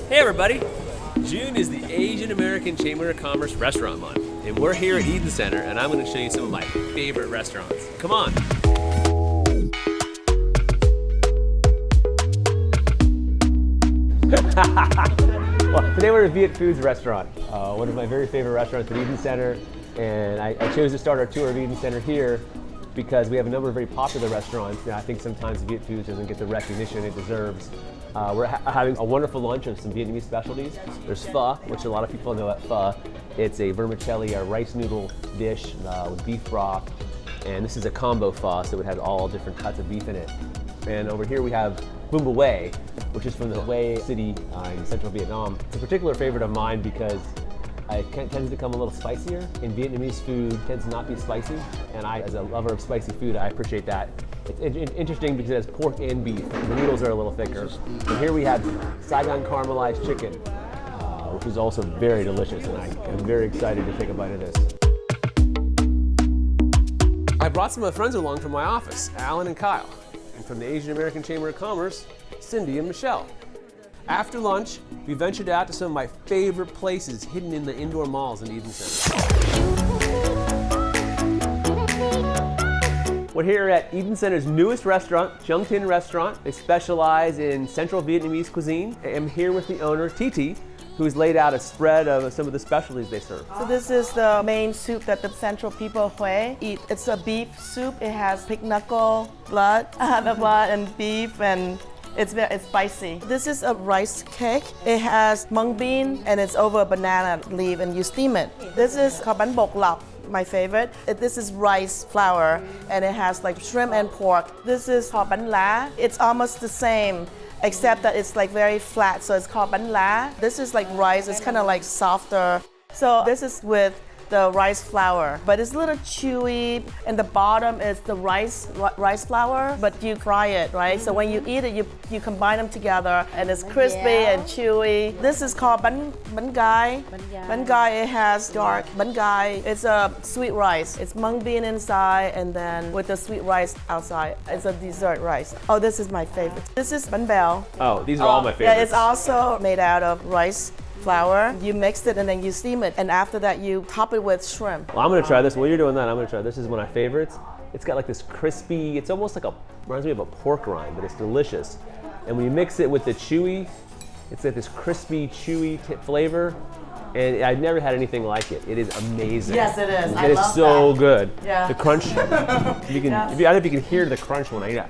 Hey everybody! June is the Asian American Chamber of Commerce Restaurant Month, and we're here at Eden Center, and I'm going to show you some of my favorite restaurants. Come on! Well, today we're at Viet Food's restaurant, one of my very favorite restaurants at Eden Center, and I chose to start our tour of Eden Center here because we have a number of very popular restaurants, and I think sometimes Viet Food doesn't get the recognition it deserves. We're having a wonderful lunch of some Vietnamese specialties. There's pho, which a lot of people know at pho. It's a vermicelli, a rice noodle dish with beef broth, and this is a combo pho, so it has all different cuts of beef in it. And over here we have Bún Bò Huế, which is from the Huế city in central Vietnam. It's a particular favorite of mine because it tends to come a little spicier, and Vietnamese food tends to not be spicy, and I, as a lover of spicy food, I appreciate that. It's interesting because it has pork and beef. The noodles are a little thicker. And here we have Saigon caramelized chicken, which is also very delicious, and I am very excited to take a bite of this. I brought some of my friends along from my office, Alan and Kyle, and from the Asian American Chamber of Commerce, Cindy and Michelle. After lunch, we ventured out to some of my favorite places hidden in the indoor malls in Eden Center. We're here at Eden Center's newest restaurant, Chantey Restaurant. They specialize in Central Vietnamese cuisine. I'm here with the owner, Titi, who's laid out a spread of some of the specialties they serve. So this is the main soup that the Central people of Huế eat. It's a beef soup. It has pig knuckle, blood, the blood and beef, and it's spicy. This is a rice cake. It has mung bean and it's over a banana leaf and you steam it. This is kho bánh bột lọc, my favorite. This is rice flour and it has like shrimp and pork. This is kho bánh lá. It's almost the same except that it's like very flat, so it's called bánh lá. This is like rice, it's kind of like softer. So this is with the rice flour, but it's a little chewy, and the bottom is the rice flour, but you fry it, right? So when you eat it, you combine them together, and it's crispy and chewy. This is called bánh gai. Bánh gai, it has dark bánh gai. It's a sweet rice. It's mung bean inside, and then with the sweet rice outside. It's a dessert rice. Oh, this is my favorite. This is bánh bèo. Oh, these are all my favorites. Yeah, it's also made out of rice flour. You mix it and then you steam it, and after that you top it with shrimp. Well, I'm gonna try this. While you're doing that, I'm gonna try this. This is one of my favorites. It's got like this crispy, it's almost like reminds me of a pork rind, but it's delicious. And when you mix it with the chewy, it's like this crispy, chewy flavor. And I've never had anything like it. It is amazing. Yes, it is. It is so good. Yeah. The crunch, I don't know if you can hear the crunch when I eat it.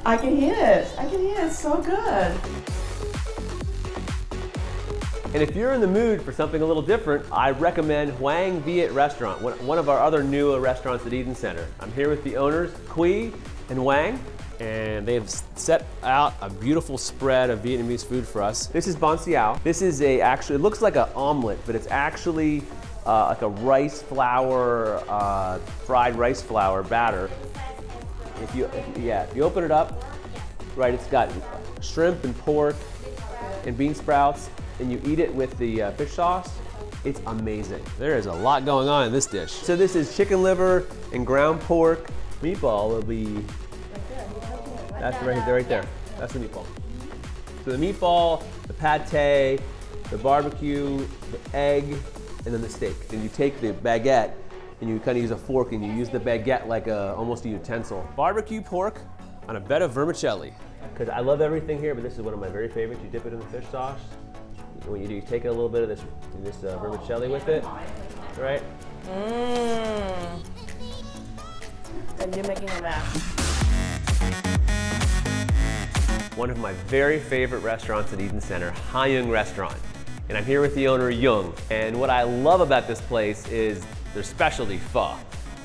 I can hear it. It's so good. And if you're in the mood for something a little different, I recommend Hoang Viet Restaurant, one of our other newer restaurants at Eden Center. I'm here with the owners, Quy and Hoang, and they've set out a beautiful spread of Vietnamese food for us. This is bánh xèo. This is it looks like an omelet, but it's actually like a rice flour, fried rice flour batter. If you open it up, right, it's got shrimp and pork and bean sprouts, and you eat it with the fish sauce. It's amazing. There is a lot going on in this dish. So this is chicken liver and ground pork. Meatball will be, that's right there. That's the meatball. So the meatball, the pate, the barbecue, the egg, and then the steak. And you take the baguette and you kind of use a fork and you use the baguette like almost a utensil. Barbecue pork on a bed of vermicelli. Because I love everything here, but this is one of my very favorites. You dip it in the fish sauce. What you do, you take a little bit of this vermicelli with it, right? And you're making a mess. One of my very favorite restaurants at Eden Center, Ha Yung Restaurant. And I'm here with the owner, Yung. And what I love about this place is their specialty pho.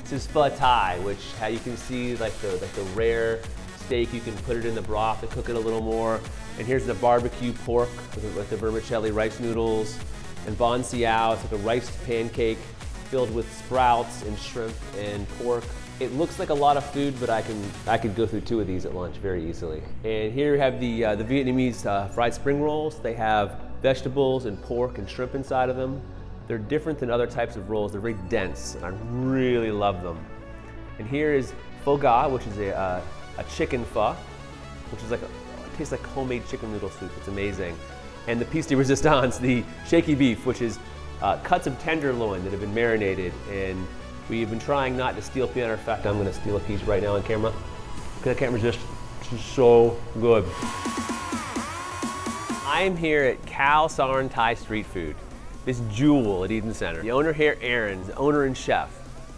This is pho Thai, which you can see like the rare steak. You can put it in the broth and cook it a little more. And here's the barbecue pork with the vermicelli rice noodles, and bánh xèo. It's like a rice pancake filled with sprouts and shrimp and pork. It looks like a lot of food, but I could go through 2 of these at lunch very easily. And here you have the Vietnamese fried spring rolls. They have vegetables and pork and shrimp inside of them. They're different than other types of rolls. They're very dense, and I really love them. And here is pho ga, which is a chicken pho, which is like tastes like homemade chicken noodle soup. It's amazing. And the piece de resistance, the shaky beef, which is cuts of tenderloin that have been marinated. And we've been trying not to steal peanut. In fact, I'm gonna steal a piece right now on camera because I can't resist. It's so good. I am here at Counsel Thai Street Food, this jewel at Eden Center. The owner here, Erin, is the owner and chef,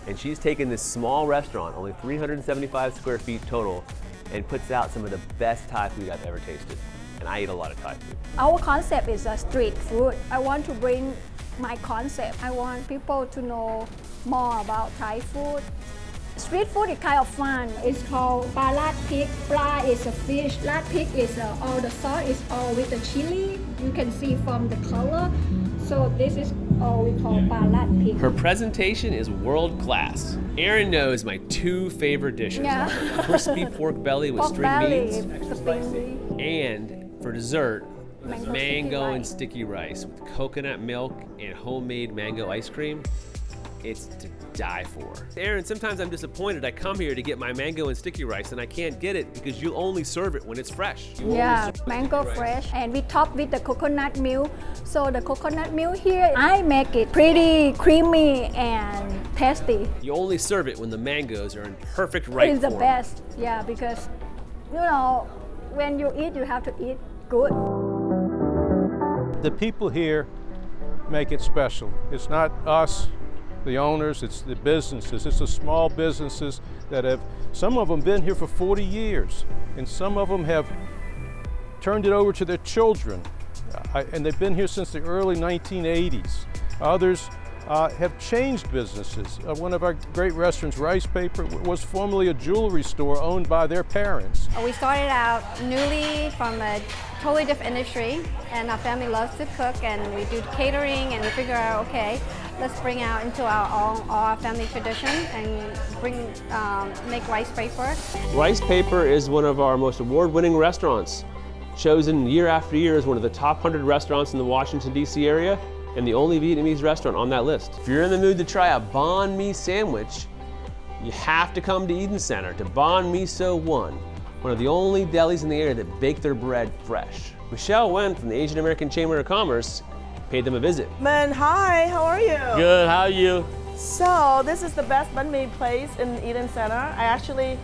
and she's taken this small restaurant, only 375 square feet total, and puts out some of the best Thai food I've ever tasted. And I eat a lot of Thai food. Our concept is a street food. I want to bring my concept. I want people to know more about Thai food. Street food is kind of fun. It's called pa lat pig. Pla is a fish. Lat pig is all the sauce is all with the chili. You can see from the color. So this is all we call pa lat pig. Her presentation is world class. Erin knows my two favorite dishes. Yeah. Crispy pork belly with Pork string belly, beans. string beans. And for dessert, Mango mango sticky and rice. sticky rice with coconut milk and homemade mango ice cream. It's to die for. Erin, sometimes I'm disappointed. I come here to get my mango and sticky rice and I can't get it because you only serve it when it's fresh. You only Yeah, serve mango sticky rice. fresh, and we top with the coconut milk. So the coconut milk here, I make it pretty creamy and tasty. You only serve it when the mangoes are in perfect ripe It's the form. best, yeah, because you know, when you eat, you have to eat good. The people here make it special. It's not us, the owners, it's the businesses. It's the small businesses that have, some of them been here for 40 years, and some of them have turned it over to their children. And they've been here since the early 1980s. Others have changed businesses. One of our great restaurants, Rice Paper, was formerly a jewelry store owned by their parents. We started out newly from a totally different industry, and our family loves to cook, and we do catering, and we figure out, okay, let's bring out into our family tradition and make rice paper. Rice Paper is one of our most award-winning restaurants, chosen year after year as one of the top 100 restaurants in the Washington, D.C. area, and the only Vietnamese restaurant on that list. If you're in the mood to try a banh mi sandwich, you have to come to Eden Center to Banh Miso 1, one of the only delis in the area that bake their bread fresh. Michelle Wen from the Asian American Chamber of Commerce paid them a visit. Man, hi, how are you? Good, how are you? So this is the best banh mi place in Eden Center. I actually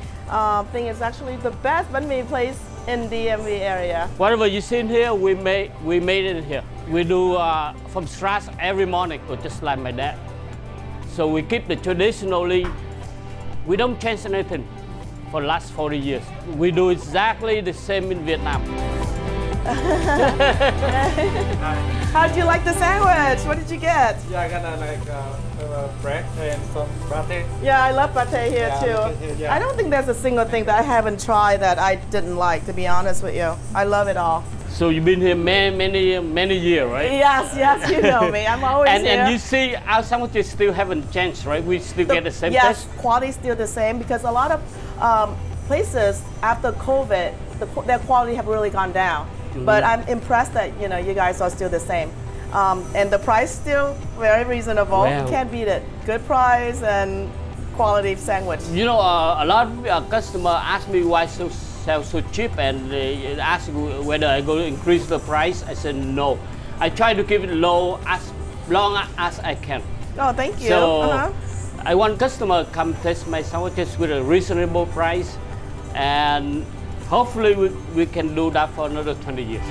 think it's actually the best banh mi place in DMV area. Whatever you see here, we made it here. We do from scratch every morning, just like my dad. So we keep the traditionally. We don't change anything for the last 40 years. We do exactly the same in Vietnam. How'd you like the sandwich? What did you get? Yeah, I got bread and some pate. Yeah, I love pate here Yeah, too. pate, yeah. I don't think there's a single thing that I haven't tried that I didn't like, to be honest with you. I love it all. So you've been here many years, right? Yes, you know me. I'm always here. And you see our sandwiches still haven't changed, right? We still get the same yes, taste. quality's still the same because a lot of places after COVID, their quality have really gone down. Mm-hmm. But I'm impressed that you guys are still the same. And the price still very reasonable. Wow. Can't beat it. Good price and quality sandwich. You know, a lot of customers ask me why sell so cheap, and they ask whether I go to increase the price. I said no. I try to keep it low as long as I can. Oh, thank you. So I want customer come taste my sandwiches with a reasonable price, and hopefully we can do that for another 20 years.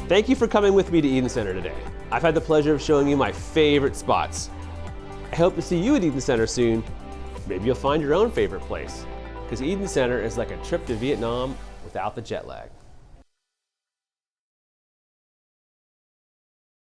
Thank you for coming with me to Eden Center today. I've had the pleasure of showing you my favorite spots. I hope to see you at Eden Center soon. Maybe you'll find your own favorite place, because Eden Center is like a trip to Vietnam without the jet lag.